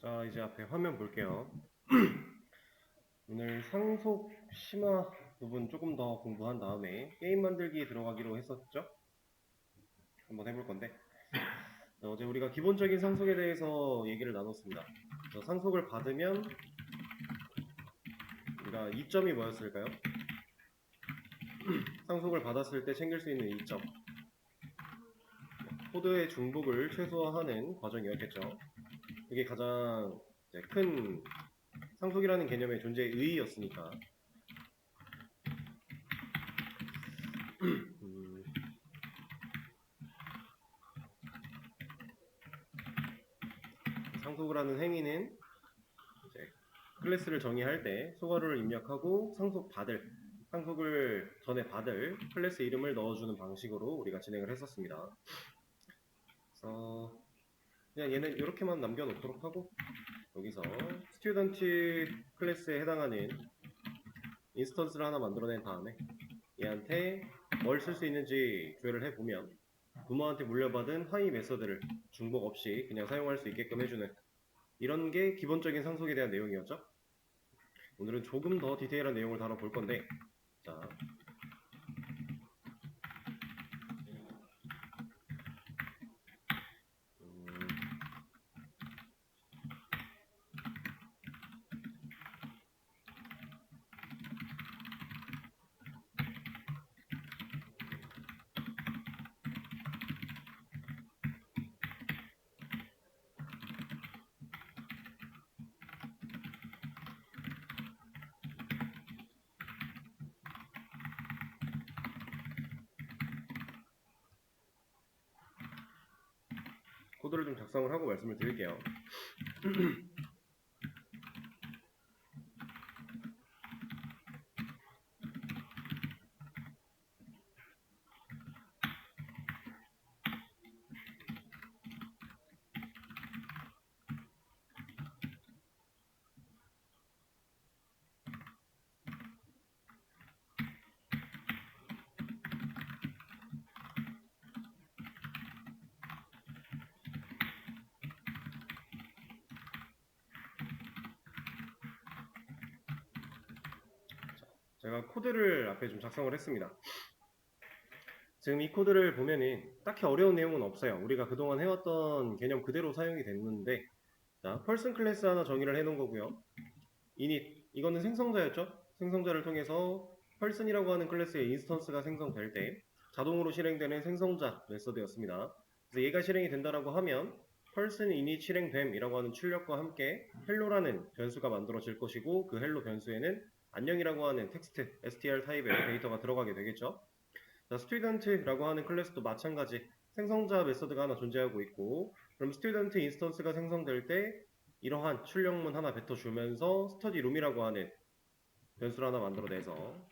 자, 이제 앞에 화면 볼게요. 오늘 상속 심화 부분 조금 더 공부한 다음에 게임 만들기 들어가기로 했었죠? 한번 해볼 건데, 어제 우리가 기본적인 상속에 대해서 얘기를 나눴습니다. 상속을 받으면 우리가 이점이 뭐였을까요? 상속을 받았을 때 챙길 수 있는 이점, 코드의 중복을 최소화하는 과정이었겠죠. 그게 가장 큰 상속이라는 개념의 존재의 의의였으니까. 상속을 하는 행위는 이제 클래스를 정의할 때 소괄호를 입력하고 상속을 전에 받을 클래스 이름을 넣어주는 방식으로 우리가 진행을 했었습니다. 그래서 그냥 얘는 이렇게만 남겨놓도록 하고, 여기서 스튜던트 클래스에 해당하는 인스턴스를 하나 만들어낸 다음에 얘한테 뭘 쓸 수 있는지 조회를 해보면 부모한테 물려받은 하위 메서드를 중복 없이 그냥 사용할 수 있게끔 해주는, 이런 게 기본적인 상속에 대한 내용이었죠. 오늘은 조금 더 디테일한 내용을 다뤄볼 건데, 자, 코드를 좀 작성을 하고 말씀을 드릴게요. 제가 코드를 앞에 좀 작성을 했습니다. 지금 이 코드를 보면은 딱히 어려운 내용은 없어요. 우리가 그동안 해왔던 개념 그대로 사용이 됐는데, 자, person 클래스 하나 정의를 해놓은 거고요. init, 이거는 생성자였죠? 생성자를 통해서 person이라고 하는 클래스의 인스턴스가 생성될 때 자동으로 실행되는 생성자 메서드였습니다. 그래서 얘가 실행이 된다라고 하면 person init 실행됨이라고 하는 출력과 함께 hello라는 변수가 만들어질 것이고, 그 hello 변수에는 안녕이라고 하는 텍스트 str 타입의 데이터가 들어가게 되겠죠. 자, student라고 하는 클래스도 마찬가지 생성자 메서드가 하나 존재하고 있고, 그럼 student 인스턴스가 생성될 때 이러한 출력문 하나 뱉어주면서 study room이라고 하는 변수를 하나 만들어내서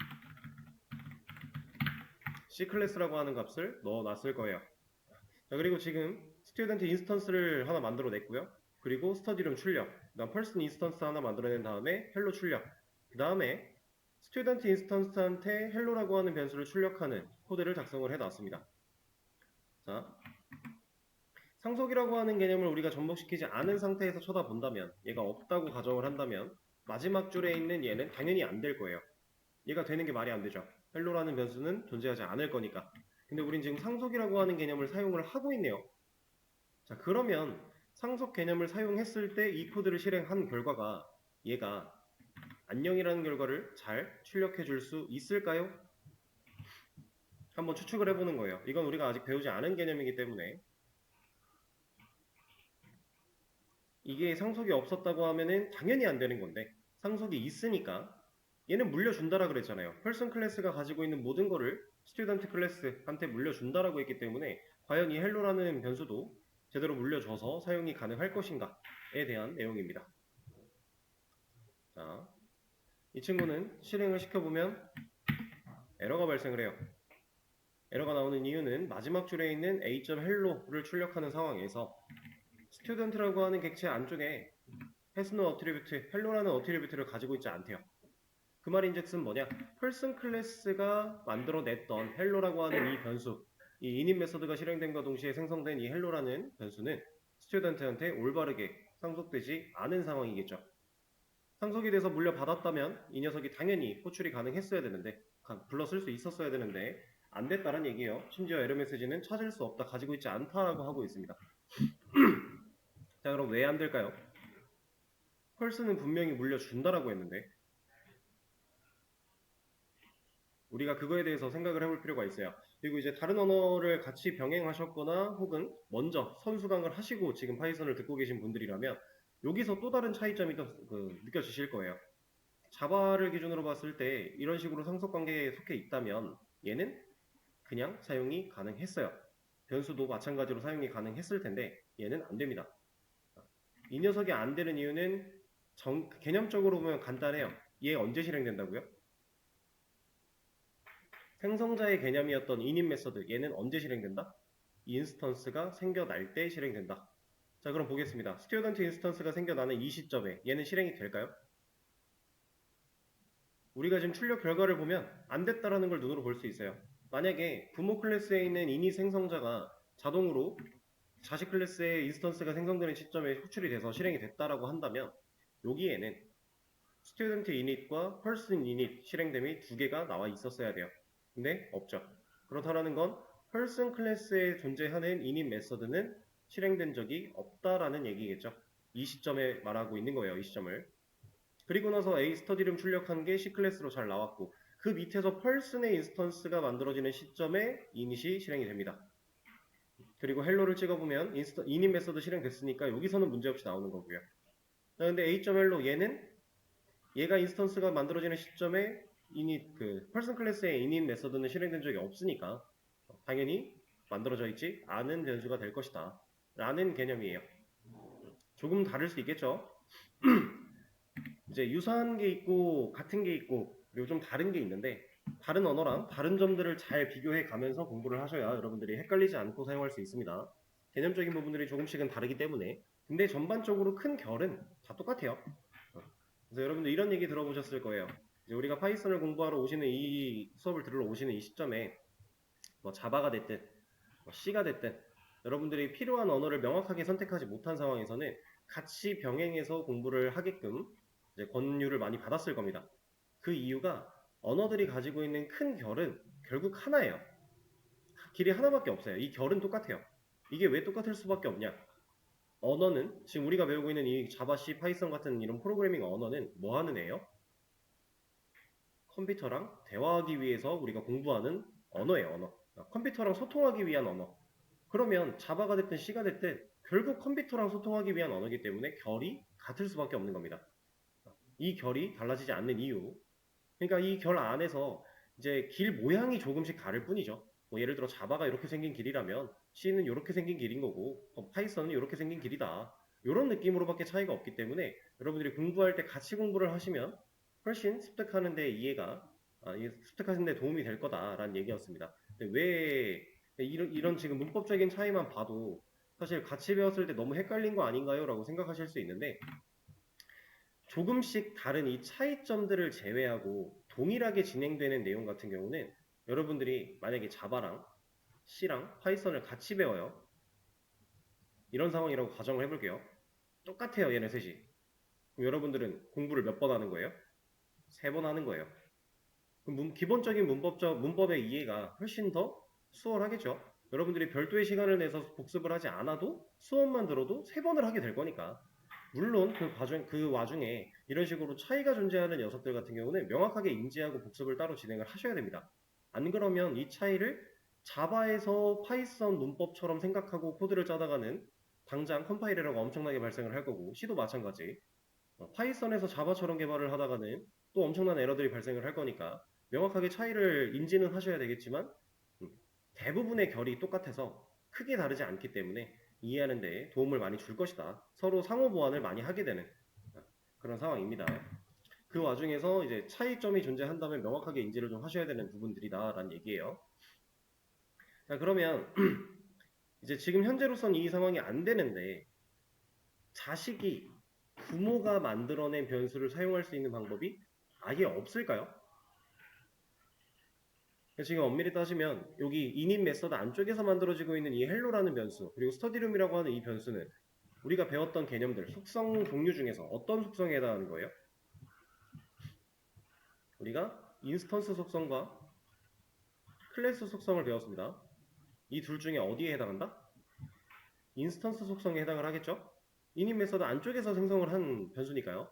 C 클래스라고 하는 값을 넣어놨을 거예요. 자, 그리고 지금 student 인스턴스를 하나 만들어냈고요. 그리고 study room 출력, 그다음 person 인스턴스 하나 만들어낸 다음에 hello 출력, 그 다음에 student 인스턴스한테 hello라고 하는 변수를 출력하는 코드를 작성을 해놨습니다. 자, 상속이라고 하는 개념을 우리가 접목시키지 않은 상태에서 쳐다본다면, 얘가 없다고 가정을 한다면 마지막 줄에 있는 얘는 당연히 안 될 거예요. 얘가 되는 게 말이 안 되죠. hello라는 변수는 존재하지 않을 거니까. 근데 우린 지금 상속이라고 하는 개념을 사용을 하고 있네요. 자, 그러면 상속 개념을 사용했을 때 이 코드를 실행한 결과가 얘가 안녕이라는 결과를 잘 출력해 줄 수 있을까요? 한번 추측을 해보는 거예요. 이건 우리가 아직 배우지 않은 개념이기 때문에, 이게 상속이 없었다고 하면은 당연히 안 되는 건데, 상속이 있으니까 얘는 물려준다라 그랬잖아요. person 클래스가 가지고 있는 모든 거를 student 클래스한테 물려준다라고 했기 때문에 과연 이 hello라는 변수도 제대로 물려줘서 사용이 가능할 것인가에 대한 내용입니다. 자, 이 친구는 실행을 시켜보면 에러가 발생을 해요. 에러가 나오는 이유는 마지막 줄에 있는 a.hello를 출력하는 상황에서 student라고 하는 객체 안쪽에 has no attribute, hello라는 attribute를 가지고 있지 않대요. 그 말인즉슨 뭐냐? person 클래스가 만들어냈던 hello라고 하는 이 변수, 이 init 메서드가 실행됨과 동시에 생성된 이 hello라는 변수는 student한테 올바르게 상속되지 않은 상황이겠죠. 상속이 돼서 물려받았다면 이 녀석이 당연히 호출이 가능했어야 되는데 불러 쓸 수 있었어야 되는데 안 됐다는 얘기예요. 심지어 에러 메시지는 찾을 수 없다, 가지고 있지 않다라고 하고 있습니다. 자, 그럼 왜 안 될까요? 펄스는 분명히 물려준다라고 했는데 우리가 그거에 대해서 생각을 해볼 필요가 있어요. 그리고 이제 다른 언어를 같이 병행하셨거나 혹은 먼저 선수강을 하시고 지금 파이썬을 듣고 계신 분들이라면 여기서 또 다른 차이점이 또 느껴지실 거예요. 자바를 기준으로 봤을 때 이런 식으로 상속관계에 속해 있다면 얘는 그냥 사용이 가능했어요. 변수도 마찬가지로 사용이 가능했을 텐데 얘는 안 됩니다. 이 녀석이 안 되는 이유는 개념적으로 보면 간단해요. 얘 언제 실행된다고요? 생성자의 개념이었던 init 메서드, 얘는 언제 실행된다? 인스턴스가 생겨날 때 실행된다. 자, 그럼 보겠습니다. 스튜던트 인스턴스가 생겨나는 이 시점에 얘는 실행이 될까요? 우리가 지금 출력 결과를 보면 안 됐다라는 걸 눈으로 볼 수 있어요. 만약에 부모 클래스에 있는 init 생성자가 자동으로 자식 클래스의 인스턴스가 생성되는 시점에 호출이 돼서 실행이 됐다라고 한다면 여기에는 스튜던트 init과 person init 실행됨이 두 개가 나와 있었어야 돼요. 근데 없죠. 그렇다라는 건 person 클래스에 존재하는 init 메서드는 실행된 적이 없다라는 얘기겠죠. 이 시점에 말하고 있는 거예요. 이 시점을. 그리고 나서 A 스터디룸 출력한 게 C 클래스로 잘 나왔고 그 밑에서 person의 인스턴스가 만들어지는 시점에 init이 실행이 됩니다. 그리고 헬로를 찍어보면 init 메서드 실행됐으니까 여기서는 문제없이 나오는 거고요. 근데 A.L로 얘가 인스턴스가 만들어지는 시점에 person 클래스의 init 메서드는 실행된 적이 없으니까 당연히 만들어져 있지 않은 변수가 될 것이다 라는 개념이에요. 조금 다를 수 있겠죠. 이제 유사한 게 있고 같은 게 있고 그리고 좀 다른 게 있는데 다른 언어랑 다른 점들을 잘 비교해 가면서 공부를 하셔야 여러분들이 헷갈리지 않고 사용할 수 있습니다. 개념적인 부분들이 조금씩은 다르기 때문에 근데 전반적으로 큰 결은 다 똑같아요. 그래서 여러분들 이런 얘기 들어보셨을 거예요. 이제 우리가 파이썬을 공부하러 오시는 이 수업을 들으러 오시는 이 시점에 뭐 자바가 됐든 뭐 C가 됐든 여러분들이 필요한 언어를 명확하게 선택하지 못한 상황에서는 같이 병행해서 공부를 하게끔 이제 권유를 많이 받았을 겁니다. 그 이유가 언어들이 가지고 있는 큰 결은 결국 하나예요. 길이 하나밖에 없어요. 이 결은 똑같아요. 이게 왜 똑같을 수밖에 없냐? 언어는 지금 우리가 배우고 있는 이 자바, C, 파이썬 같은 이런 프로그래밍 언어는 뭐 하는 애예요? 컴퓨터랑 대화하기 위해서 우리가 공부하는 언어예요. 언어. 컴퓨터랑 소통하기 위한 언어. 그러면 자바가 됐든 C가 됐든 결국 컴퓨터랑 소통하기 위한 언어이기 때문에 결이 같을 수밖에 없는 겁니다. 이 결이 달라지지 않는 이유. 그러니까 이 결 안에서 이제 길 모양이 조금씩 다를 뿐이죠. 뭐 예를 들어 자바가 이렇게 생긴 길이라면 C는 이렇게 생긴 길인 거고 파이썬은 이렇게 생긴 길이다. 이런 느낌으로밖에 차이가 없기 때문에 여러분들이 공부할 때 같이 공부를 하시면 훨씬 습득하는 데 습득하는 데 도움이 될 거다라는 얘기였습니다. 근데 왜 이런 지금 문법적인 차이만 봐도 사실 같이 배웠을 때 너무 헷갈린 거 아닌가요? 라고 생각하실 수 있는데 조금씩 다른 이 차이점들을 제외하고 동일하게 진행되는 내용 같은 경우는 여러분들이 만약에 자바랑 C랑 파이썬을 같이 배워요. 이런 상황이라고 가정을 해볼게요. 똑같아요, 얘네 셋이. 그럼 여러분들은 공부를 몇 번 하는 거예요? 3번 하는 거예요. 그럼 기본적인 문법의 이해가 훨씬 더 수월하겠죠. 여러분들이 별도의 시간을 내서 복습을 하지 않아도 수업만 들어도 3번을 하게 될 거니까. 물론 그 와중에 이런 식으로 차이가 존재하는 녀석들 같은 경우는 명확하게 인지하고 복습을 따로 진행을 하셔야 됩니다. 안 그러면 이 차이를 자바에서 파이썬 문법처럼 생각하고 코드를 짜다가는 당장 컴파일에러가 엄청나게 발생을 할 거고 C도 마찬가지. 파이썬에서 자바처럼 개발을 하다가는 또 엄청난 에러들이 발생을 할 거니까 명확하게 차이를 인지는 하셔야 되겠지만 대부분의 결이 똑같아서 크게 다르지 않기 때문에 이해하는 데 도움을 많이 줄 것이다. 서로 상호 보완을 많이 하게 되는 그런 상황입니다. 그 와중에서 이제 차이점이 존재한다면 명확하게 인지를 좀 하셔야 되는 부분들이다라는 얘기예요. 자, 그러면 이제 지금 현재로선 이 상황이 안 되는데 자식이 부모가 만들어낸 변수를 사용할 수 있는 방법이 아예 없을까요? 지금 엄밀히 따지면 여기 init 메서드 안쪽에서 만들어지고 있는 이 hello라는 변수 그리고 studyroom이라고 하는 이 변수는 우리가 배웠던 개념들, 속성 종류 중에서 어떤 속성에 해당하는 거예요? 우리가 인스턴스 속성과 클래스 속성을 배웠습니다. 이 둘 중에 어디에 해당한다? 인스턴스 속성에 해당을 하겠죠? 이닛 메서드 안쪽에서 생성을 한 변수니까요.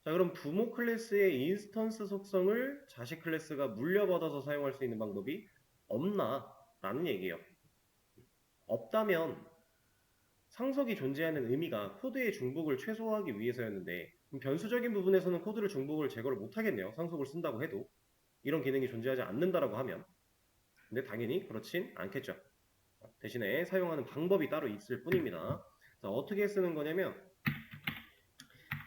자, 그럼 부모 클래스의 인스턴스 속성을 자식 클래스가 물려받아서 사용할 수 있는 방법이 없나? 라는 얘기예요. 없다면 상속이 존재하는 의미가 코드의 중복을 최소화하기 위해서였는데 변수적인 부분에서는 코드를 중복을 제거를 못하겠네요. 상속을 쓴다고 해도 이런 기능이 존재하지 않는다라고 하면. 근데 당연히 그렇진 않겠죠. 대신에 사용하는 방법이 따로 있을 뿐입니다. 자, 어떻게 쓰는 거냐면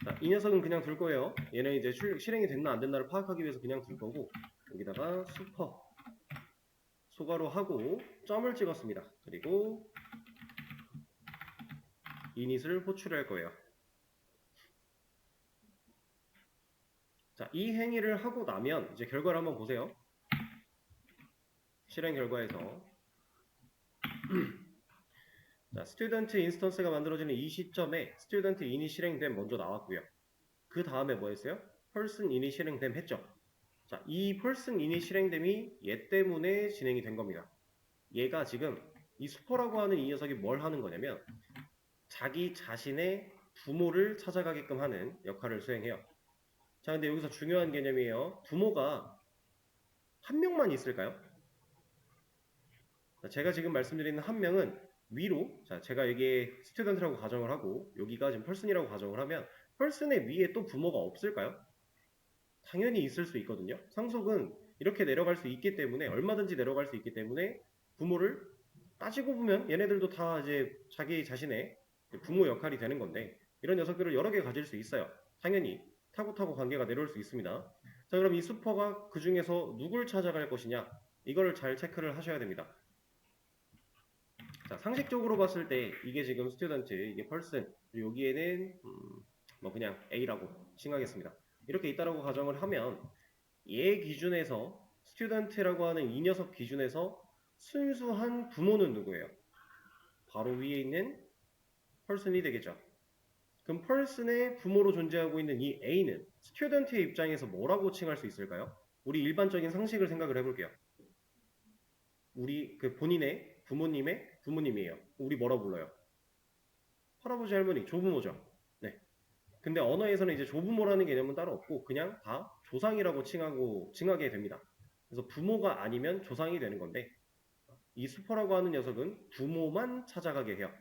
자, 이 녀석은 그냥 둘 거예요. 얘는 이제 실행이 됐나 안 됐나를 파악하기 위해서 그냥 둘 거고 여기다가 슈퍼 소괄호 하고 점을 찍었습니다. 그리고 이닛을 호출할 거예요. 자, 이 행위를 하고 나면 이제 결과를 한번 보세요. 실행 결과에서 자, 스튜던트 인스턴스가 만들어지는 이 시점에 스튜던트 in이 실행됨 먼저 나왔고요. 그 다음에 뭐 했어요? person in이 실행됨 했죠. 자, 이 person in이 실행됨이 얘 때문에 진행이 된 겁니다. 얘가 지금 이 슈퍼라고 하는 이 녀석이 뭘 하는 거냐면 자기 자신의 부모를 찾아가게끔 하는 역할을 수행해요. 자, 근데 여기서 중요한 개념이에요. 부모가 한 명만 있을까요? 자, 제가 지금 말씀드리는 한 명은 위로, 자, 제가 여기에 스튜던트라고 가정을 하고 여기가 지금 person이라고 가정을 하면 person의 위에 또 부모가 없을까요? 당연히 있을 수 있거든요. 상속은 이렇게 내려갈 수 있기 때문에 얼마든지 내려갈 수 있기 때문에 부모를 따지고 보면 얘네들도 다 이제 자기 자신의 부모 역할이 되는 건데 이런 녀석들을 여러 개 가질 수 있어요. 당연히 타고타고 관계가 내려올 수 있습니다. 자, 그럼 이 슈퍼가 그 중에서 누굴 찾아갈 것이냐 이걸 잘 체크를 하셔야 됩니다. 자, 상식적으로 봤을 때 이게 지금 스튜던트, 이게 펄슨, 그리고 여기에는 뭐 그냥 A라고 칭하겠습니다. 이렇게 있다라고 가정을 하면 얘 기준에서 스튜던트라고 하는 이 녀석 기준에서 순수한 부모는 누구예요? 바로 위에 있는 펄슨이 되겠죠. 그럼 펄슨의 부모로 존재하고 있는 이 A는 스튜던트의 입장에서 뭐라고 칭할 수 있을까요? 우리 일반적인 상식을 생각을 해볼게요. 우리 그 본인의 부모님의 부모님이에요. 우리 뭐라고 불러요? 할아버지 할머니 조부모죠. 네. 근데 언어에서는 이제 조부모라는 개념은 따로 없고 그냥 다 조상이라고 칭하게 됩니다. 그래서 부모가 아니면 조상이 되는 건데 이 슈퍼라고 하는 녀석은 부모만 찾아가게 해요.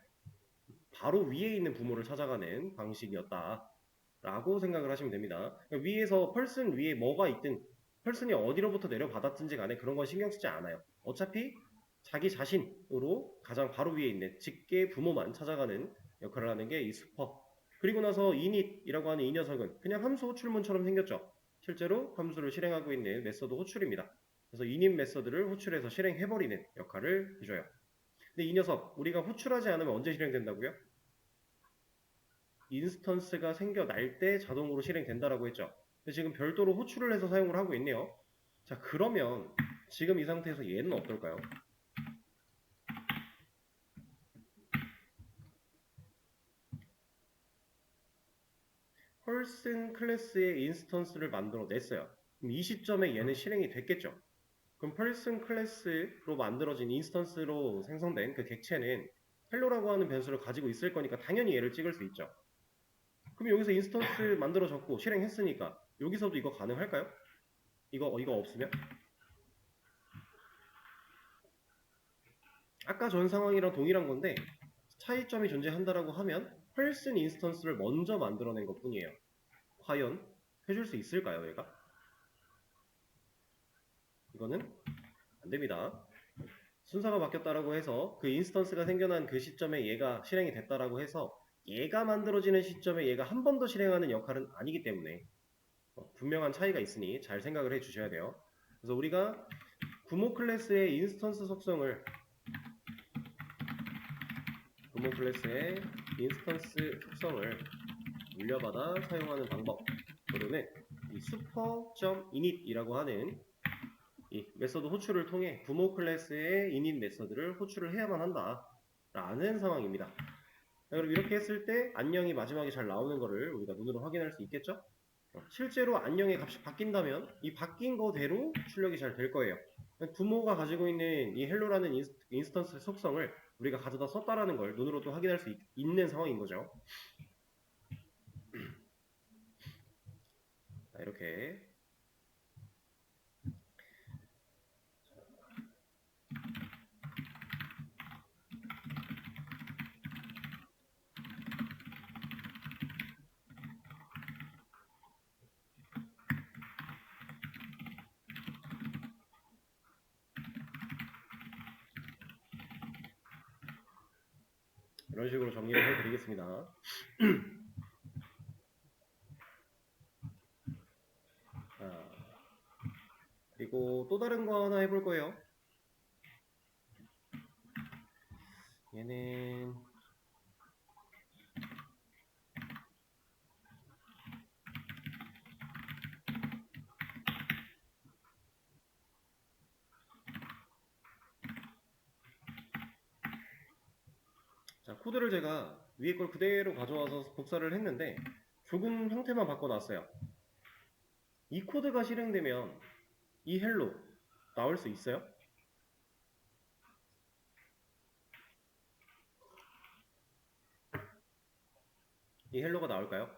바로 위에 있는 부모를 찾아가는 방식이었다라고 생각을 하시면 됩니다. 그러니까 위에서 펄슨 위에 뭐가 있든 펄슨이 어디로부터 내려받았든지 간에 그런 건 신경 쓰지 않아요. 어차피 자기 자신으로 가장 바로 위에 있는 직계 부모만 찾아가는 역할을 하는 게 이 슈퍼. 그리고 나서 init이라고 하는 이 녀석은 그냥 함수 호출문처럼 생겼죠. 실제로 함수를 실행하고 있는 메서드 호출입니다. 그래서 init 메서드를 호출해서 실행해버리는 역할을 해줘요. 근데 이 녀석 우리가 호출하지 않으면 언제 실행된다고요? 인스턴스가 생겨날 때 자동으로 실행된다라고 했죠. 근데 지금 별도로 호출을 해서 사용을 하고 있네요. 자, 그러면 지금 이 상태에서 얘는 어떨까요? person 클래스의 인스턴스를 만들어 냈어요. 그럼 이 시점에 얘는 실행이 됐겠죠. 그럼 person 클래스로 만들어진 인스턴스로 생성된 그 객체는 헬로라고 하는 변수를 가지고 있을 거니까 당연히 얘를 찍을 수 있죠. 그럼 여기서 인스턴스 만들어졌고 실행했으니까 여기서도 이거 가능할까요? 이거 없으면? 아까 전 상황이랑 동일한 건데 차이점이 존재한다라고 하면 person 인스턴스를 먼저 만들어낸 것 뿐이에요. 과연 해줄 수 있을까요, 얘가? 이거는 안 됩니다. 순서가 바뀌었다라고 해서 그 인스턴스가 생겨난 그 시점에 얘가 실행이 됐다라고 해서 얘가 만들어지는 시점에 얘가 한 번 더 실행하는 역할은 아니기 때문에 분명한 차이가 있으니 잘 생각을 해 주셔야 돼요. 그래서 우리가 부모 클래스의 인스턴스 속성을 부모 클래스의 인스턴스 속성을 물려받아 사용하는 방법으로는 이 super.init이라고 하는 이 메서드 호출을 통해 부모 클래스의 init 메서드를 호출을 해야만 한다 라는 상황입니다. 그럼 이렇게 했을 때 안녕이 마지막에 잘 나오는 거를 우리가 눈으로 확인할 수 있겠죠? 실제로 안녕의 값이 바뀐다면 이 바뀐 거대로 출력이 잘 될 거예요. 부모가 가지고 있는 이 헬로라는 인스턴스 속성을 우리가 가져다 썼다라는 걸 눈으로 또 확인할 수 있는 상황인 거죠. 자, 이렇게 이런 식으로 정리를 해드리겠습니다. 자, 그리고 또 다른 거 하나 해볼 거예요. 얘는 자, 코드를 제가 위에 걸 그대로 가져와서 복사를 했는데 조금 형태만 바꿔놨어요. 이 코드가 실행되면 이 헬로 나올 수 있어요? 이 헬로가 나올까요?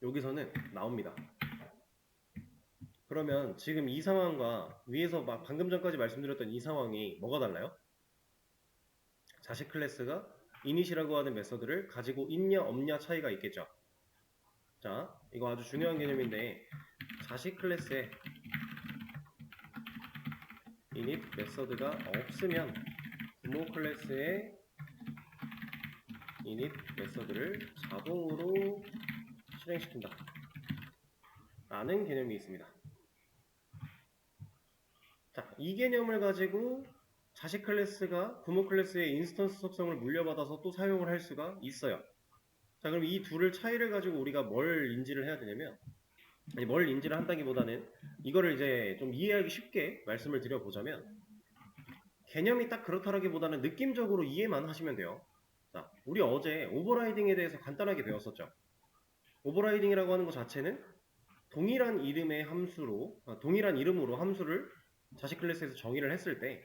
여기서는 나옵니다. 그러면 지금 이 상황과 위에서 방금 전까지 말씀드렸던 이 상황이 뭐가 달라요? 자식 클래스가 이닛이라고 하는 메서드를 가지고 있냐 없냐 차이가 있겠죠. 자, 이거 아주 중요한 개념인데 자식 클래스에 init 메서드가 없으면 부모 클래스의 init 메서드를 자동으로 실행시킨다 라는 개념이 있습니다. 자, 이 개념을 가지고 자식 클래스가 부모 클래스의 인스턴스 속성을 물려받아서 또 사용을 할 수가 있어요. 자, 그럼 이 둘을 차이를 가지고 우리가 뭘 인지를 해야 되냐면, 아니, 뭘 인지를 한다기보다는 이거를 이제 좀 이해하기 쉽게 말씀을 드려보자면, 개념이 딱 그렇다라기보다는 느낌적으로 이해만 하시면 돼요. 자, 우리 어제 오버라이딩에 대해서 간단하게 배웠었죠. 오버라이딩이라고 하는 것 자체는 동일한 이름의 함수로, 동일한 이름으로 함수를 자식 클래스에서 정의를 했을 때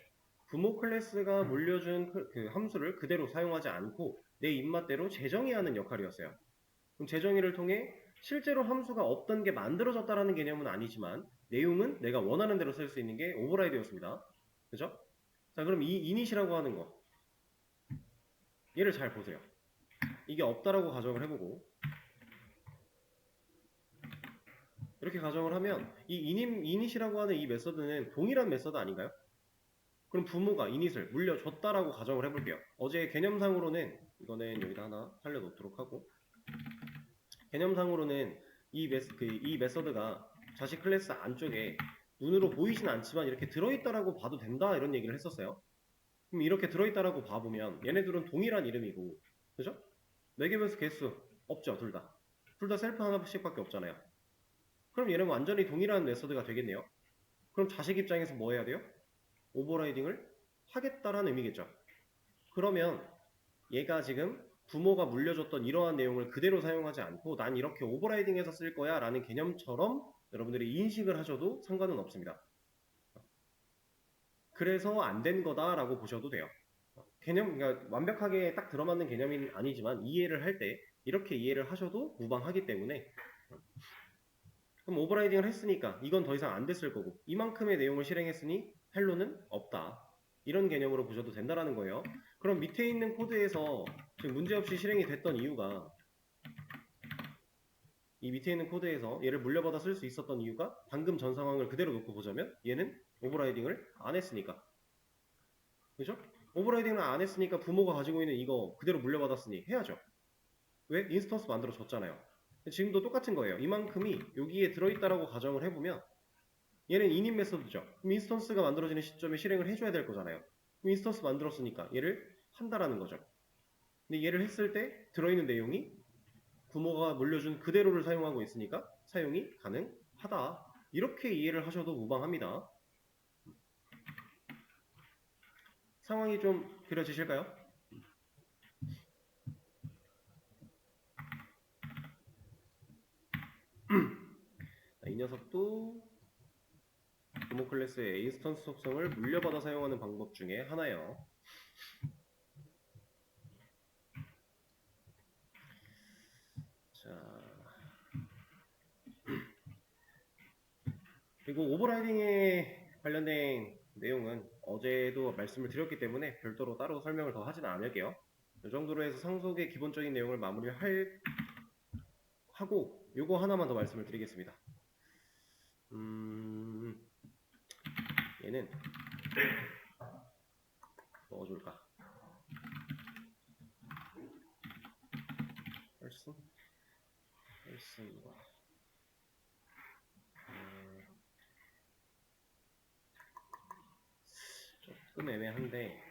부모 클래스가 물려준 그 함수를 그대로 사용하지 않고 내 입맛대로 재정의하는 역할이었어요. 그럼 재정의를 통해 실제로 함수가 없던 게 만들어졌다라는 개념은 아니지만 내용은 내가 원하는 대로 쓸 수 있는 게 오버라이드였습니다. 그죠? 자, 그럼 이 이닛이라고 하는 거 얘를 잘 보세요. 이게 없다라고 가정을 해보고 이렇게 가정을 하면 이 이닛이라고 하는 이 메서드는 동일한 메서드 아닌가요? 그럼 부모가 이닛을 물려줬다라고 가정을 해볼게요. 어제 개념상으로는 이거는 여기다 하나 살려놓도록 하고 개념상으로는 이 메서드가 자식 클래스 안쪽에 눈으로 보이진 않지만 이렇게 들어있다라고 봐도 된다 이런 얘기를 했었어요. 그럼 이렇게 들어있다라고 봐보면 얘네들은 동일한 이름이고 그죠? 매개변수 개수 없죠 둘 다. 둘 다 셀프 하나씩밖에 없잖아요. 그럼 얘는 완전히 동일한 메서드가 되겠네요. 그럼 자식 입장에서 뭐 해야 돼요? 오버라이딩을 하겠다라는 의미겠죠. 그러면 얘가 지금 부모가 물려줬던 이러한 내용을 그대로 사용하지 않고 난 이렇게 오버라이딩해서 쓸 거야 라는 개념처럼 여러분들이 인식을 하셔도 상관은 없습니다. 그래서 안 된 거다라고 보셔도 돼요. 그러니까 완벽하게 딱 들어맞는 개념은 아니지만 이해를 할 때 이렇게 이해를 하셔도 무방하기 때문에 그럼 오버라이딩을 했으니까 이건 더 이상 안 됐을 거고 이만큼의 내용을 실행했으니 헬로는 없다. 이런 개념으로 보셔도 된다라는 거예요. 그럼 밑에 있는 코드에서 지금 문제없이 실행이 됐던 이유가 이 밑에 있는 코드에서 얘를 물려받아 쓸 수 있었던 이유가 방금 전 상황을 그대로 놓고 보자면 얘는 오버라이딩을 안 했으니까 그죠? 오버라이딩을 안 했으니까 부모가 가지고 있는 이거 그대로 물려받았으니 해야죠. 왜? 인스턴스 만들어 줬잖아요. 지금도 똑같은 거예요. 이만큼이 여기에 들어있다라고 가정을 해보면 얘는 init 메서드죠. 그럼 인스턴스가 만들어지는 시점에 실행을 해줘야 될 거잖아요. 그럼 인스턴스 만들었으니까 얘를 한다라는 거죠. 근데 얘를 했을 때 들어있는 내용이 부모가 물려준 그대로를 사용하고 있으니까 사용이 가능하다. 이렇게 이해를 하셔도 무방합니다. 상황이 좀 그려지실까요? 녀석도 부모 클래스의 인스턴스 속성을 물려받아 사용하는 방법 중에 하나예요. 자, 그리고 오버라이딩에 관련된 내용은 어제도 말씀을 드렸기 때문에 별도로 따로 설명을 더 하진 않을게요. 이 정도로 해서 상속의 기본적인 내용을 하고 요거 하나만 더 말씀을 드리겠습니다. 얘는 뭐가 좋을까? 펄슨과 조금 애매한데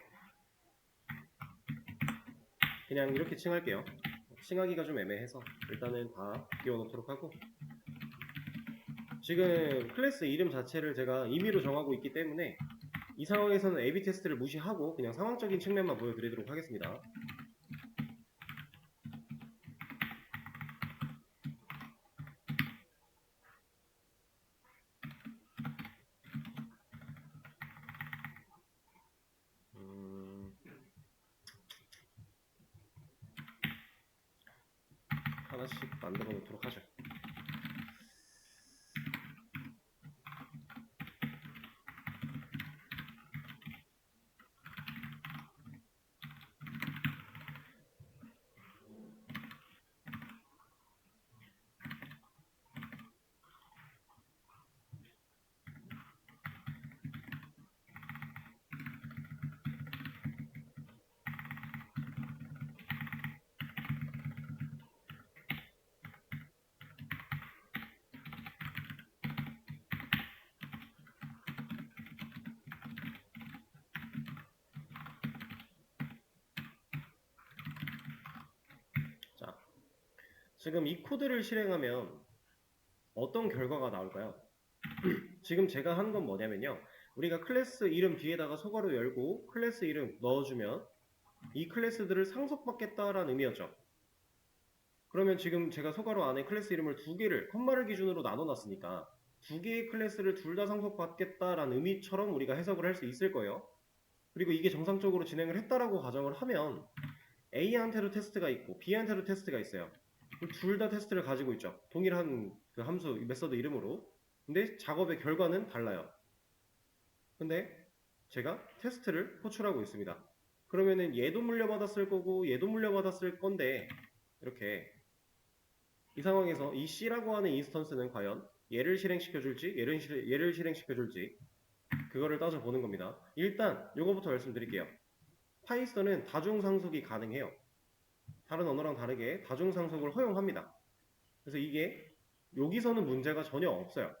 그냥 이렇게 칭할게요. 칭하기가 좀 애매해서 일단은 다 끼워놓도록 하고, 지금 클래스 이름 자체를 제가 임의로 정하고 있기 때문에 이 상황에서는 AB 테스트를 무시하고 그냥 상황적인 측면만 보여드리도록 하겠습니다. 하나씩 만들어 놓도록 하죠. 자, 지금 이 코드를 실행하면 어떤 결과가 나올까요? 지금 제가 한 건 뭐냐면요, 우리가 클래스 이름 뒤에다가 소괄호 열고 클래스 이름 넣어주면 이 클래스들을 상속받겠다라는 의미였죠. 그러면 지금 제가 소괄호 안에 클래스 이름을 두 개를 컴마를 기준으로 나눠놨으니까 두 개의 클래스를 둘 다 상속받겠다라는 의미처럼 우리가 해석을 할 수 있을 거예요. 그리고 이게 정상적으로 진행을 했다라고 가정을 하면 A한테도 테스트가 있고 B한테도 테스트가 있어요. 둘 다 테스트를 가지고 있죠. 동일한 그 함수, 메서드 이름으로. 근데 작업의 결과는 달라요. 근데 제가 테스트를 호출하고 있습니다. 그러면은 얘도 물려받았을 거고 얘도 물려받았을 건데, 이렇게 이 상황에서 이 C라고 하는 인스턴스는 과연 얘를 실행시켜줄지 얘를 실행시켜줄지 그거를 따져보는 겁니다. 일단 요거부터 말씀드릴게요. 파이썬은 다중상속이 가능해요. 다른 언어랑 다르게 다중상속을 허용합니다. 그래서 이게 여기서는 문제가 전혀 없어요.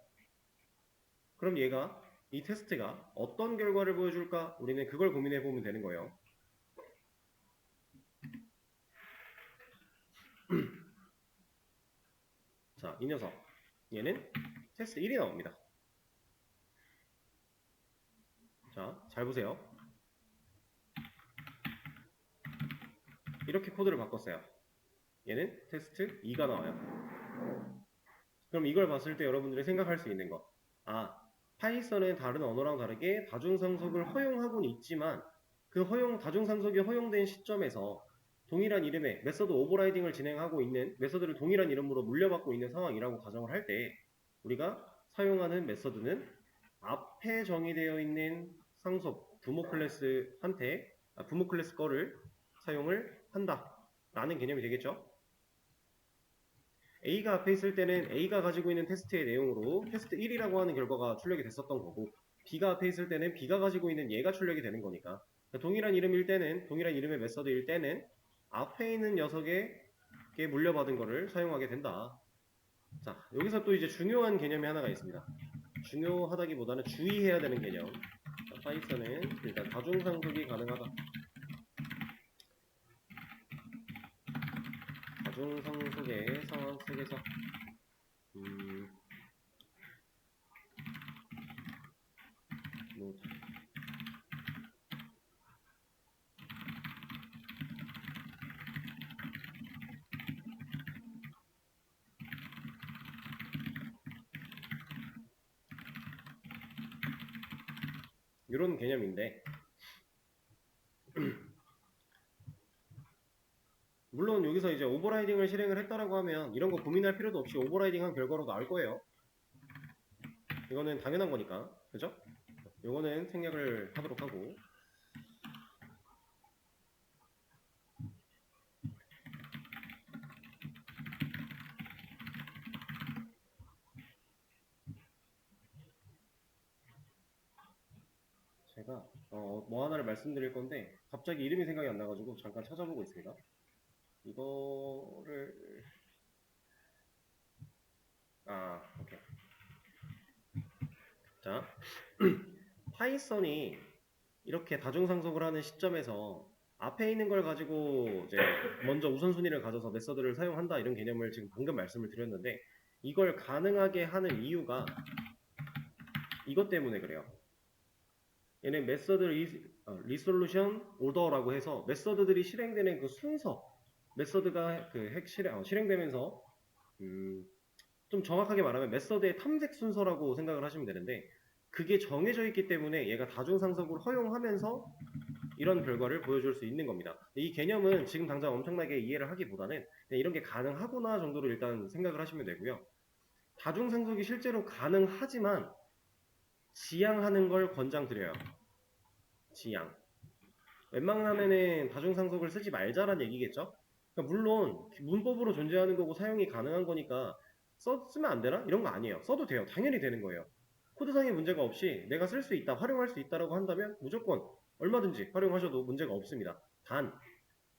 그럼 얘가, 이 테스트가 어떤 결과를 보여줄까? 우리는 그걸 고민해보면 되는 거예요. 자, 이 녀석, 얘는 테스트 1이 나옵니다. 자, 잘 보세요. 이렇게 코드를 바꿨어요. 얘는 테스트 2가 나와요. 그럼 이걸 봤을 때 여러분들이 생각할 수 있는 거, 파이썬은 다른 언어랑 다르게 다중상속을 허용하고는 있지만 그 다중상속이 허용된 시점에서 동일한 이름의 메서드 오버라이딩을 진행하고 있는, 메서드를 동일한 이름으로 물려받고 있는 상황이라고 가정을 할 때 우리가 사용하는 메서드는 앞에 정의되어 있는 상속 부모 클래스 거를 사용을 한다 라는 개념이 되겠죠. A가 앞에 있을 때는 A가 가지고 있는 테스트의 내용으로 테스트 1이라고 하는 결과가 출력이 됐었던 거고, B가 앞에 있을 때는 B가 가지고 있는 얘가 출력이 되는 거니까, 동일한 이름일 때는, 동일한 이름의 메서드일 때는 앞에 있는 녀석에게 물려받은 거를 사용하게 된다. 자, 여기서 또 이제 중요한 개념이 하나가 있습니다. 중요하다기보다는 주의해야 되는 개념. 자, 파이썬은 일단 다중상속이 가능하다. 다중상속의 상황 속에서 노드 이런 개념인데 물론 여기서 이제 오버라이딩을 실행을 했다라고 하면 이런 거 고민할 필요도 없이 오버라이딩한 결과로 나올 거예요. 이거는 당연한 거니까, 그죠? 요거는 생략을 하도록 하고, 제가 뭐 하나를 말씀드릴 건데 갑자기 이름이 생각이 안 나가지고 잠깐 찾아보고 있습니다. 이거를 오케이. 자, 파이썬이 이렇게 다중상속을 하는 시점에서 앞에 있는 걸 가지고 이제 먼저 우선순위를 가져서 메서드를 사용한다 이런 개념을 지금 방금 말씀을 드렸는데 이걸 가능하게 하는 이유가 이것 때문에 그래요. 얘는 메서드 리솔루션 오더라고 해서 메서드들이 실행되는 그 순서, 메서드가 그 실행되면서 좀 정확하게 말하면 메서드의 탐색 순서라고 생각을 하시면 되는데 그게 정해져 있기 때문에 얘가 다중상속을 허용하면서 이런 결과를 보여줄 수 있는 겁니다. 이 개념은 지금 당장 엄청나게 이해를 하기보다는 이런 게 가능하구나 정도로 일단 생각을 하시면 되고요. 다중상속이 실제로 가능하지만 지양하는 걸 권장드려요. 지양. 웬만하면은 다중상속을 쓰지 말자란 얘기겠죠? 그러니까 물론 문법으로 존재하는 거고 사용이 가능한 거니까 쓰면 안 되나? 이런 거 아니에요. 써도 돼요. 당연히 되는 거예요. 코드상의 문제가 없이 내가 쓸 수 있다, 활용할 수 있다라고 한다면 무조건 얼마든지 활용하셔도 문제가 없습니다. 단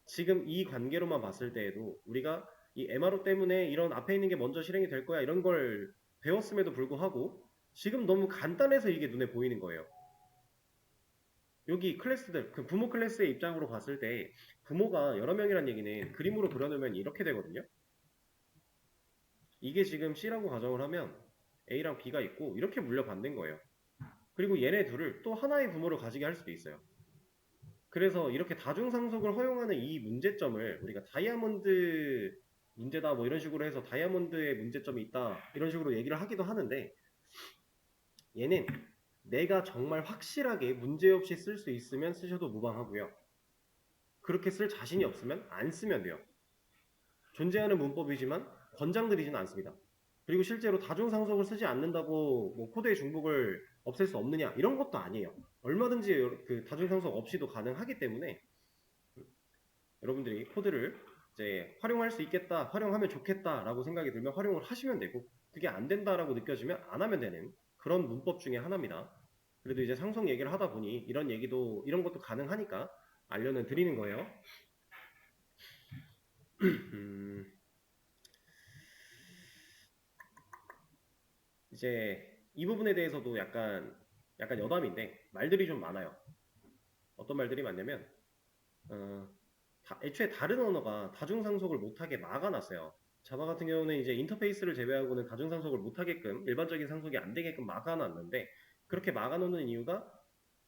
지금 이 관계로만 봤을 때에도 우리가 이 MRO 때문에 이런 앞에 있는 게 먼저 실행이 될 거야 이런 걸 배웠음에도 불구하고 지금 너무 간단해서 이게 눈에 보이는 거예요. 여기 클래스들, 그 부모 클래스의 입장으로 봤을 때 부모가 여러 명이란 얘기는 그림으로 그려놓으면 이렇게 되거든요. 이게 지금 C라고 가정을 하면 A랑 B가 있고 이렇게 물려받는 거예요. 그리고 얘네 둘을 또 하나의 부모로 가지게 할 수도 있어요. 그래서 이렇게 다중상속을 허용하는 이 문제점을 우리가 다이아몬드 문제다 뭐 이런 식으로 해서 다이아몬드의 문제점이 있다 이런 식으로 얘기를 하기도 하는데 얘는 내가 정말 확실하게 문제없이 쓸 수 있으면 쓰셔도 무방하고요. 그렇게 쓸 자신이 없으면 안 쓰면 돼요. 존재하는 문법이지만 권장드리지는 않습니다. 그리고 실제로 다중상속을 쓰지 않는다고 뭐 코드의 중복을 없앨 수 없느냐 이런 것도 아니에요. 얼마든지 그 다중상속 없이도 가능하기 때문에 여러분들이 코드를 이제 활용할 수 있겠다, 활용하면 좋겠다라고 생각이 들면 활용을 하시면 되고 그게 안 된다라고 느껴지면 안 하면 되는 그런 문법 중에 하나입니다. 그래도 이제 상속 얘기를 하다 보니 이런 것도 가능하니까 알려는 드리는 거예요. 이제 이 부분에 대해서도 약간 여담인데 말들이 좀 많아요. 어떤 말들이 많냐면 애초에 다른 언어가 다중상속을 못하게 막아놨어요. 자바 같은 경우는 이제 인터페이스를 제외하고는 다중상속을 못하게끔 일반적인 상속이 안 되게끔 막아놨는데 그렇게 막아놓는 이유가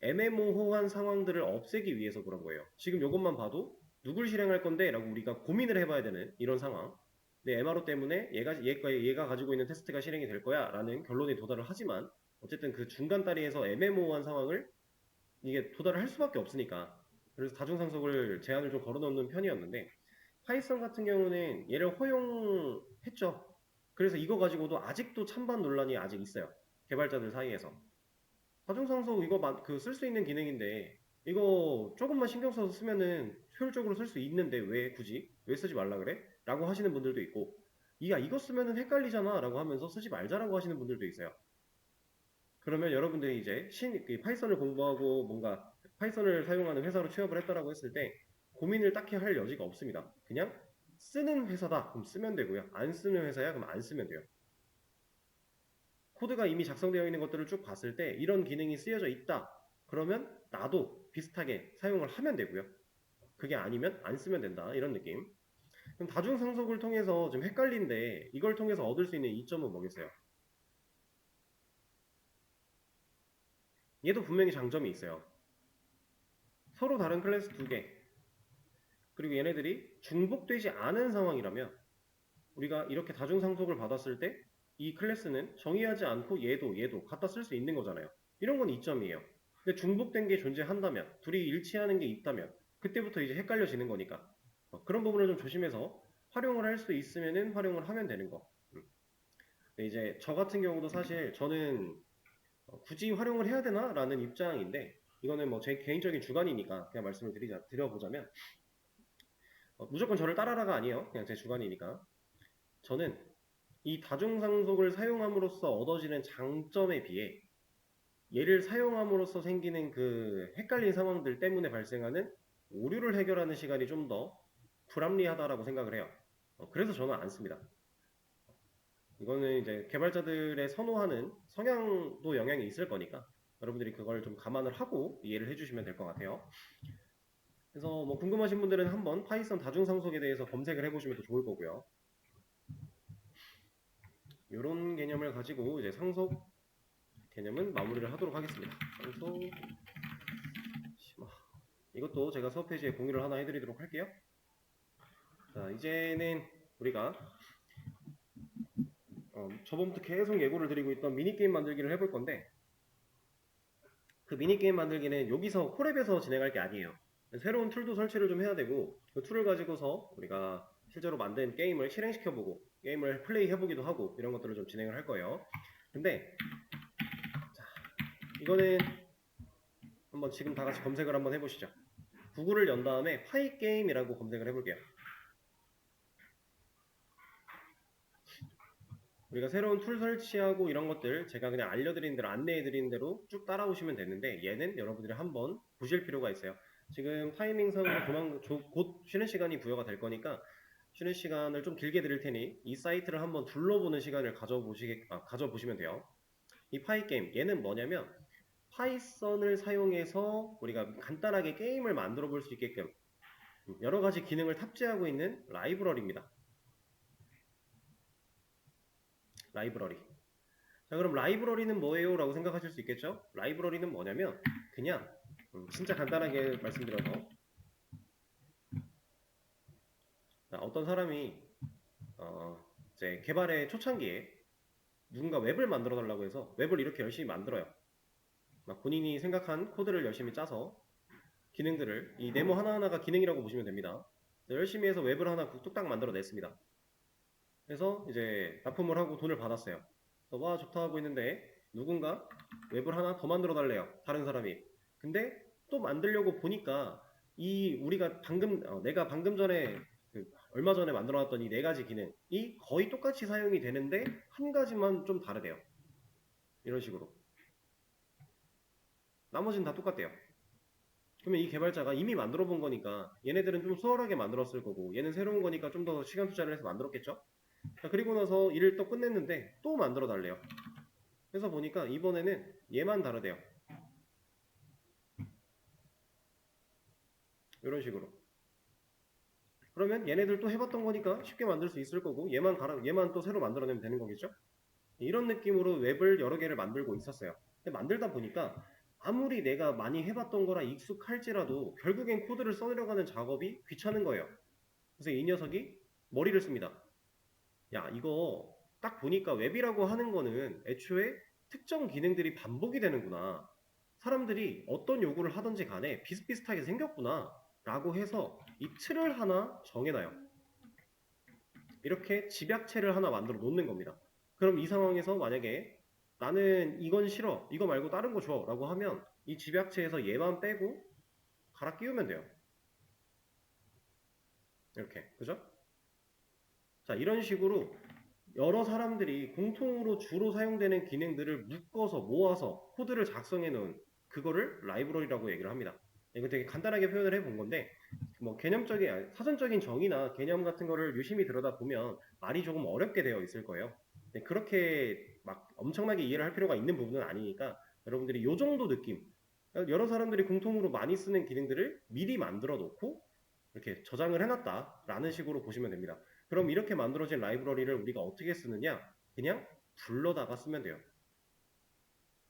애매모호한 상황들을 없애기 위해서 그런 거예요. 지금 이것만 봐도 누굴 실행할 건데 라고 우리가 고민을 해봐야 되는 이런 상황. 근데 MRO 때문에 얘가 가지고 있는 테스트가 실행이 될 거야 라는 결론에 도달을 하지만 어쨌든 그 중간 다리에서 애매모호한 상황을 이게 도달을 할 수밖에 없으니까 그래서 다중상속을 제한을 좀 걸어놓는 편이었는데 파이썬 같은 경우는 얘를 허용했죠. 그래서 이거 가지고도 아직도 찬반 논란이 아직 있어요. 개발자들 사이에서. 다중상속 이거 쓸 수 있는 기능인데 이거 조금만 신경 써서 쓰면은 효율적으로 쓸 수 있는데 왜 굳이 왜 쓰지 말라 그래? 라고 하시는 분들도 있고 이거 쓰면은 헷갈리잖아 라고 하면서 쓰지 말자라고 하시는 분들도 있어요. 그러면 여러분들이 이제 파이썬을 공부하고 뭔가 파이썬을 사용하는 회사로 취업을 했다라고 했을 때 고민을 딱히 할 여지가 없습니다. 그냥 쓰는 회사다 그럼 쓰면 되고요. 안 쓰는 회사야 그럼 안 쓰면 돼요. 코드가 이미 작성되어 있는 것들을 쭉 봤을 때 이런 기능이 쓰여져 있다. 그러면 나도 비슷하게 사용을 하면 되고요. 그게 아니면 안 쓰면 된다. 이런 느낌. 그럼 다중상속을 통해서 좀 헷갈린데 이걸 통해서 얻을 수 있는 이점은 뭐겠어요? 얘도 분명히 장점이 있어요. 서로 다른 클래스 두 개. 그리고 얘네들이 중복되지 않은 상황이라면 우리가 이렇게 다중상속을 받았을 때 이 클래스는 정의하지 않고 얘도 갖다 쓸 수 있는 거잖아요. 이런 건 이점이에요. 근데 중복된 게 존재한다면, 둘이 일치하는 게 있다면 그때부터 이제 헷갈려지는 거니까 그런 부분을 좀 조심해서 활용을 할 수 있으면은 활용을 하면 되는 거. 근데 이제 저 같은 경우도 사실 저는 굳이 활용을 해야 되나? 라는 입장인데 이거는 뭐 제 개인적인 주관이니까 그냥 말씀을 드려보자면 무조건 저를 따라라가 아니에요. 그냥 제 주관이니까. 저는 이 다중상속을 사용함으로써 얻어지는 장점에 비해 얘를 사용함으로써 생기는 그 헷갈린 상황들 때문에 발생하는 오류를 해결하는 시간이 좀 더 불합리하다라고 생각을 해요. 그래서 저는 안 씁니다. 이거는 이제 개발자들의 선호하는 성향도 영향이 있을 거니까 여러분들이 그걸 좀 감안을 하고 이해를 해주시면 될 것 같아요. 그래서 뭐 궁금하신 분들은 한번 파이썬 다중상속에 대해서 검색을 해보시면 더 좋을 거고요. 이런 개념을 가지고 이제 상속 개념은 마무리를 하도록 하겠습니다. 상속 심화. 이것도 제가 수업 페이지에 공유를 하나 해드리도록 할게요. 자, 이제는 우리가 저번부터 계속 예고를 드리고 있던 미니게임 만들기를 해볼 건데 그 미니게임 만들기는 여기서 콜앱에서 진행할 게 아니에요. 새로운 툴도 설치를 좀 해야 되고 그 툴을 가지고서 우리가 실제로 만든 게임을 실행시켜보고 게임을 플레이해보기도 하고 이런 것들을 좀 진행을 할 거예요. 근데 자, 이거는 한번 지금 다 같이 검색을 한번 해보시죠. 구글을 연 다음에 파이게임이라고 검색을 해볼게요. 우리가 새로운 툴 설치하고 이런 것들 제가 그냥 알려드린 대로 안내해드린 대로 쭉 따라오시면 되는데 얘는 여러분들이 한번 보실 필요가 있어요. 지금 타이밍상으로 곧 쉬는 시간이 부여가 될 거니까 쉬는 시간을 좀 길게 드릴 테니 이 사이트를 한번 둘러보는 시간을 가져보시면 돼요. 이 파이게임 얘는 뭐냐면 파이썬을 사용해서 우리가 간단하게 게임을 만들어 볼 수 있게끔 여러 가지 기능을 탑재하고 있는 라이브러리입니다. 라이브러리. 자, 그럼 라이브러리는 뭐예요? 라고 생각하실 수 있겠죠? 라이브러리는 뭐냐면 그냥 진짜 간단하게 말씀드려서 어떤 사람이 이제 개발의 초창기에 누군가 웹을 만들어 달라고 해서 웹을 이렇게 열심히 만들어요. 막 본인이 생각한 코드를 열심히 짜서 기능들을 이 네모 하나하나가 기능이라고 보시면 됩니다. 열심히 해서 웹을 하나 뚝딱 만들어 냈습니다. 그래서 이제 납품을 하고 돈을 받았어요. 그래서 와 좋다 하고 있는데 누군가 웹을 하나 더 만들어 달래요. 다른 사람이. 근데 또 만들려고 보니까 이 우리가 내가 방금 전에 얼마 전에 만들어 놨던 이 네 가지 기능이 거의 똑같이 사용이 되는데 한 가지만 좀 다르대요. 이런 식으로. 나머지는 다 똑같대요. 그러면 이 개발자가 이미 만들어 본 거니까 얘네들은 좀 수월하게 만들었을 거고 얘는 새로운 거니까 좀 더 시간 투자를 해서 만들었겠죠? 자, 그리고 나서 일을 또 끝냈는데 또 만들어 달래요. 그래서 보니까 이번에는 얘만 다르대요. 이런 식으로. 그러면 얘네들 또 해봤던 거니까 쉽게 만들 수 있을 거고 얘만 또 새로 만들어내면 되는 거겠죠? 이런 느낌으로 웹을 여러 개를 만들고 있었어요. 근데 만들다 보니까 아무리 내가 많이 해봤던 거라 익숙할지라도 결국엔 코드를 써내려가는 작업이 귀찮은 거예요. 그래서 이 녀석이 머리를 씁니다. 야, 이거 딱 보니까 웹이라고 하는 거는 애초에 특정 기능들이 반복이 되는구나. 사람들이 어떤 요구를 하든지 간에 비슷비슷하게 생겼구나. 라고 해서 이 틀을 하나 정해놔요. 이렇게 집약체를 하나 만들어 놓는 겁니다. 그럼 이 상황에서 만약에 나는 이건 싫어, 이거 말고 다른 거 줘 라고 하면 이 집약체에서 얘만 빼고 갈아 끼우면 돼요. 이렇게, 그죠? 자, 이런 식으로 여러 사람들이 공통으로 주로 사용되는 기능들을 묶어서 모아서 코드를 작성해 놓은 그거를 라이브러리라고 얘기를 합니다. 이거 되게 간단하게 표현을 해본 건데 뭐 사전적인 정의나 개념 같은 거를 유심히 들여다보면 말이 조금 어렵게 되어 있을 거예요. 근데 그렇게 막 엄청나게 이해를 할 필요가 있는 부분은 아니니까 여러분들이 요 정도 느낌, 여러 사람들이 공통으로 많이 쓰는 기능들을 미리 만들어 놓고 이렇게 저장을 해놨다라는 식으로 보시면 됩니다. 그럼 이렇게 만들어진 라이브러리를 우리가 어떻게 쓰느냐? 그냥 불러다가 쓰면 돼요.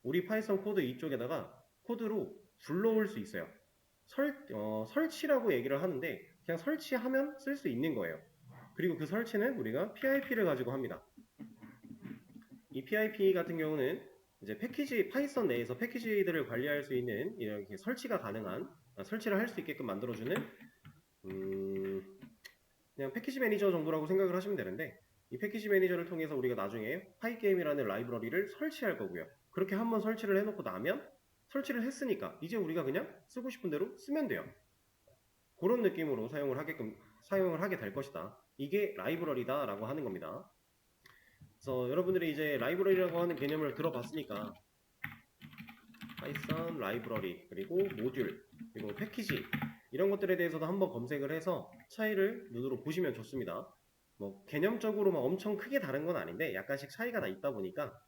우리 파이썬 코드 이쪽에다가 코드로 불러올 수 있어요. 설치라고 얘기를 하는데 그냥 설치하면 쓸 수 있는 거예요. 그리고 그 설치는 우리가 PIP를 가지고 합니다. 이 PIP 같은 경우는 이제 패키지 파이썬 내에서 패키지들을 관리할 수 있는 이렇게 설치가 가능한 설치를 할 수 있게끔 만들어주는 그냥 패키지 매니저 정도라고 생각을 하시면 되는데 이 패키지 매니저를 통해서 우리가 나중에 파이게임이라는 라이브러리를 설치할 거고요. 그렇게 한번 설치를 해놓고 나면 설치를 했으니까 이제 우리가 그냥 쓰고 싶은 대로 쓰면 돼요. 그런 느낌으로 사용을 하게 될 것이다. 이게 라이브러리다 라고 하는 겁니다. 그래서 여러분들이 이제 라이브러리라고 하는 개념을 들어봤으니까 파이썬 라이브러리 그리고 모듈 그리고 패키지 이런 것들에 대해서도 한번 검색을 해서 차이를 눈으로 보시면 좋습니다. 뭐 개념적으로 막 엄청 크게 다른 건 아닌데 약간씩 차이가 다 있다 보니까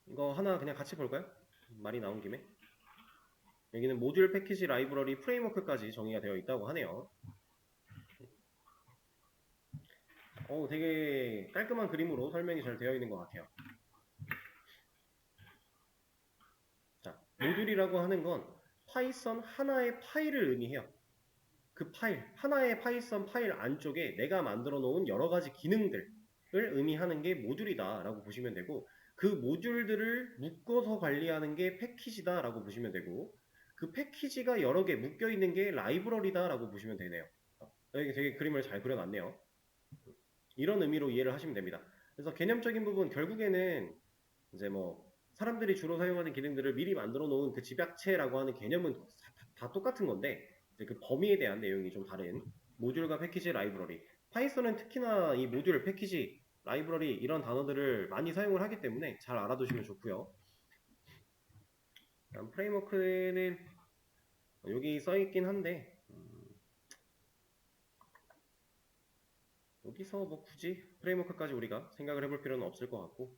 이거 하나 그냥 같이 볼까요? 말이 나온 김에 여기는 모듈 패키지 라이브러리 프레임워크까지 정의가 되어 있다고 하네요. 되게 깔끔한 그림으로 설명이 잘 되어 있는 것 같아요. 자, 모듈이라고 하는 건 파이썬 하나의 파일을 의미해요. 그 파일, 하나의 파이썬 파일 안쪽에 내가 만들어 놓은 여러 가지 기능들을 의미하는 게 모듈이다 라고 보시면 되고 그 모듈들을 묶어서 관리하는 게 패키지다 라고 보시면 되고 그 패키지가 여러 개 묶여 있는 게 라이브러리다 라고 보시면 되네요. 여기 되게 그림을 잘 그려놨네요. 이런 의미로 이해를 하시면 됩니다. 그래서 개념적인 부분 결국에는 이제 뭐 사람들이 주로 사용하는 기능들을 미리 만들어 놓은 그 집약체라고 하는 개념은 다 똑같은 건데 이제 그 범위에 대한 내용이 좀 다른 모듈과 패키지 라이브러리 파이썬은 특히나 이 모듈 패키지 라이브러리 이런 단어들을 많이 사용을 하기 때문에 잘 알아두시면 좋고요. 다음 프레임워크는 여기 써있긴 한데 여기서 뭐 굳이 프레임워크까지 우리가 생각을 해볼 필요는 없을 것 같고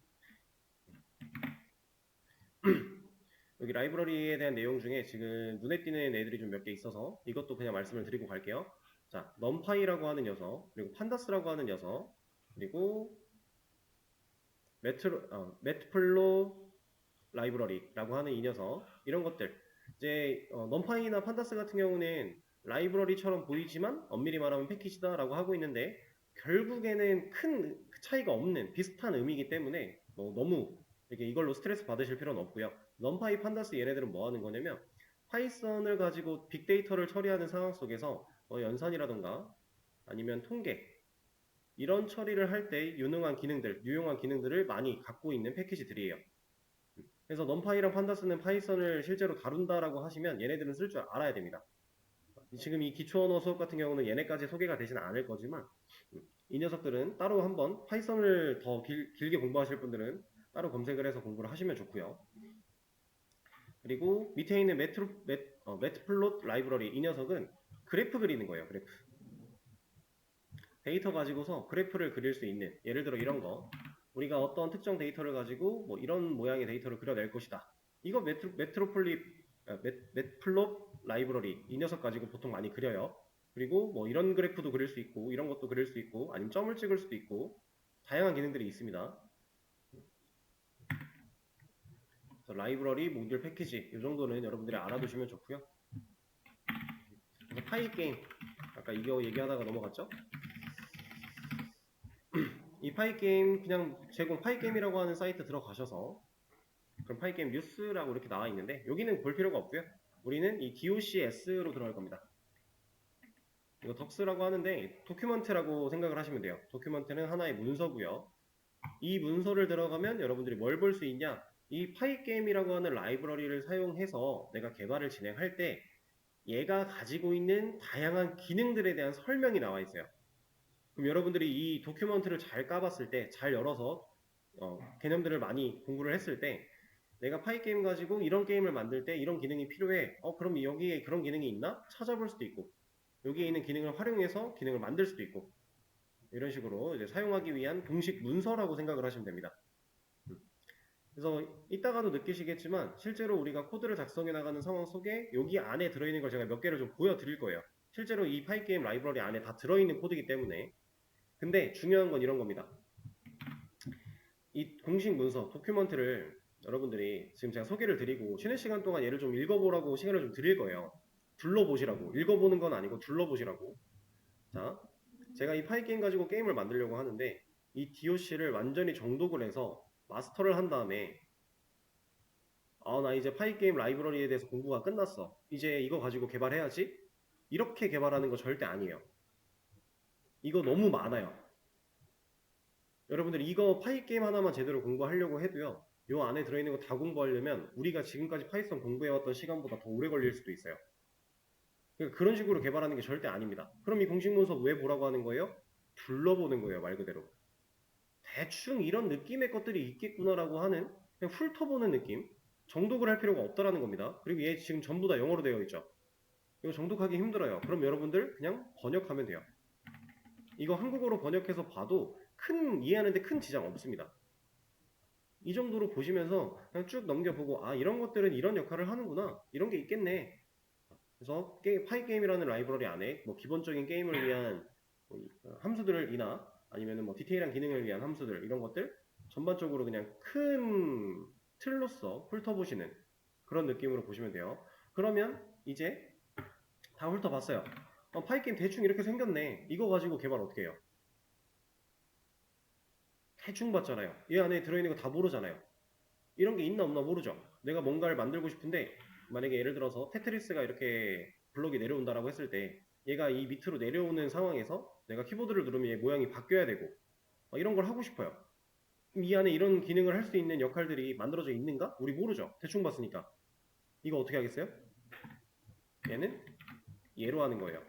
여기 라이브러리에 대한 내용 중에 지금 눈에 띄는 애들이 좀 몇 개 있어서 이것도 그냥 말씀을 드리고 갈게요. 자, 넘파이라고 하는 녀석, 그리고 판다스라고 하는 녀석, 그리고 매트플로 라이브러리라고 하는 이 녀석, 이런 것들. 이제 넘파이나 판다스 같은 경우는 라이브러리처럼 보이지만 엄밀히 말하면 패키지다라고 하고 있는데 결국에는 큰 차이가 없는 비슷한 의미이기 때문에 너무 이렇게 이걸로 스트레스 받으실 필요는 없고요. 넘파이, 판다스 얘네들은 뭐 하는 거냐면 파이썬을 가지고 빅데이터를 처리하는 상황 속에서 연산이라던가 아니면 통계 이런 처리를 할 때 유용한 기능들을 많이 갖고 있는 패키지들이에요. 그래서 넘파이랑 판다스는 파이썬을 실제로 다룬다라고 하시면 얘네들은 쓸 줄 알아야 됩니다. 지금 이 기초 언어 수업 같은 경우는 얘네까지 소개가 되지는 않을 거지만 이 녀석들은 따로 한번 파이썬을 더 길게 공부하실 분들은 따로 검색을 해서 공부를 하시면 좋고요. 그리고 밑에 있는 매트플롯 라이브러리 이 녀석은 그래프 그리는 거예요. 그래프. 데이터 가지고서 그래프를 그릴 수 있는 예를 들어 이런 거 우리가 어떤 특정 데이터를 가지고 뭐 이런 모양의 데이터를 그려낼 것이다. 이거 매트플롯 라이브러리 이 녀석 가지고 보통 많이 그려요. 그리고 뭐 이런 그래프도 그릴 수 있고 이런 것도 그릴 수 있고 아니면 점을 찍을 수도 있고 다양한 기능들이 있습니다. 그래서 라이브러리, 모듈, 패키지 이 정도는 여러분들이 알아두시면 좋고요. 그래서 파이 게임 아까 이거 얘기하다가 넘어갔죠? 이 파이게임 그냥 제공 파이게임이라고 하는 사이트 들어가셔서 그럼 파이게임 뉴스라고 이렇게 나와 있는데 여기는 볼 필요가 없고요. 우리는 이 DOCS로 들어갈 겁니다. 이거 덕스라고 하는데 도큐먼트라고 생각을 하시면 돼요. 도큐먼트는 하나의 문서고요. 이 문서를 들어가면 여러분들이 뭘 볼 수 있냐? 이 파이게임이라고 하는 라이브러리를 사용해서 내가 개발을 진행할 때 얘가 가지고 있는 다양한 기능들에 대한 설명이 나와 있어요. 그럼 여러분들이 이 도큐먼트를 잘 까봤을 때, 잘 열어서 개념들을 많이 공부를 했을 때 내가 파이 게임 가지고 이런 게임을 만들 때 이런 기능이 필요해. 그럼 여기에 그런 기능이 있나? 찾아볼 수도 있고 여기에 있는 기능을 활용해서 기능을 만들 수도 있고 이런 식으로 이제 사용하기 위한 공식 문서라고 생각을 하시면 됩니다. 그래서 이따가도 느끼시겠지만 실제로 우리가 코드를 작성해 나가는 상황 속에 여기 안에 들어있는 걸 제가 몇 개를 좀 보여드릴 거예요. 실제로 이 파이게임 라이브러리 안에 다 들어있는 코드이기 때문에 근데 중요한 건 이런 겁니다. 이 공식 문서, 도큐먼트를 여러분들이 지금 제가 소개를 드리고 쉬는 시간 동안 얘를 좀 읽어보라고 시간을 좀 드릴 거예요. 둘러보시라고. 읽어보는 건 아니고 둘러보시라고. 자, 제가 이 파이게임 가지고 게임을 만들려고 하는데 이 DOC를 완전히 정독을 해서 마스터를 한 다음에 나 이제 파이게임 라이브러리에 대해서 공부가 끝났어. 이제 이거 가지고 개발해야지? 이렇게 개발하는 거 절대 아니에요. 이거 너무 많아요. 여러분들 이거 파이게임 하나만 제대로 공부하려고 해도요. 요 안에 들어있는 거 다 공부하려면 우리가 지금까지 파이썬 공부해왔던 시간보다 더 오래 걸릴 수도 있어요. 그러니까 그런 식으로 개발하는 게 절대 아닙니다. 그럼 이 공식 문서 왜 보라고 하는 거예요? 둘러보는 거예요, 말 그대로. 대충 이런 느낌의 것들이 있겠구나라고 하는 그냥 훑어보는 느낌. 정독을 할 필요가 없다라는 겁니다. 그리고 얘 지금 전부 다 영어로 되어 있죠. 이거 정독하기 힘들어요. 그럼 여러분들 그냥 번역하면 돼요. 이거 한국어로 번역해서 봐도 이해하는데 큰 지장 없습니다. 이 정도로 보시면서 그냥 쭉 넘겨보고 이런 것들은 이런 역할을 하는구나. 이런 게 있겠네. 그래서 파이게임이라는 라이브러리 안에 뭐 기본적인 게임을 위한 함수들이나 아니면 뭐 디테일한 기능을 위한 함수들 이런 것들 전반적으로 그냥 큰 틀로서 훑어보시는 그런 느낌으로 보시면 돼요. 그러면 이제 다 훑어봤어요. 파이게임 대충 이렇게 생겼네. 이거 가지고 개발 어떻게 해요? 대충 봤잖아요. 이 안에 들어있는 거 다 모르잖아요. 이런 게 있나 없나 모르죠. 내가 뭔가를 만들고 싶은데 만약에 예를 들어서 테트리스가 이렇게 블록이 내려온다라고 했을 때 얘가 이 밑으로 내려오는 상황에서 내가 키보드를 누르면 얘 모양이 바뀌어야 되고 이런 걸 하고 싶어요. 그럼 이 안에 이런 기능을 할 수 있는 역할들이 만들어져 있는가? 우리 모르죠. 대충 봤으니까. 이거 어떻게 하겠어요? 얘는 얘로 하는 거예요.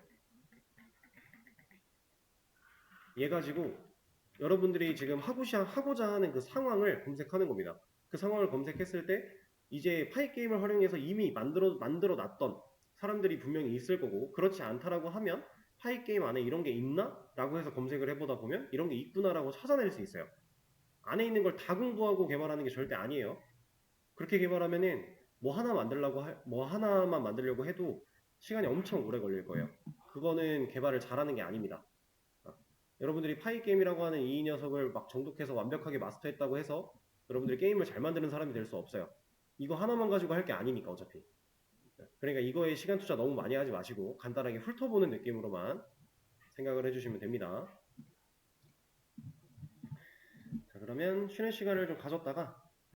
얘 가지고 여러분들이 지금 하고자 하는 그 상황을 검색하는 겁니다. 그 상황을 검색했을 때 이제 파이게임을 활용해서 이미 만들어 놨던 사람들이 분명히 있을 거고 그렇지 않다라고 하면 파이게임 안에 이런 게 있나? 라고 해서 검색을 해보다 보면 이런 게 있구나라고 찾아낼 수 있어요. 안에 있는 걸 다 공부하고 개발하는 게 절대 아니에요. 그렇게 개발하면은 뭐 하나만 만들려고 해도 시간이 엄청 오래 걸릴 거예요. 그거는 개발을 잘하는 게 아닙니다. 여러분들이 파이게임이라고 하는 이 녀석을 막 정독해서 완벽하게 마스터했다고 해서 여러분들이 게임을 잘 만드는 사람이 될 수 없어요. 이거 하나만 가지고 할 게 아니니까 어차피. 그러니까 이거에 시간 투자 너무 많이 하지 마시고 간단하게 훑어보는 느낌으로만 생각을 해주시면 됩니다. 자, 그러면 쉬는 시간을 좀 가졌다가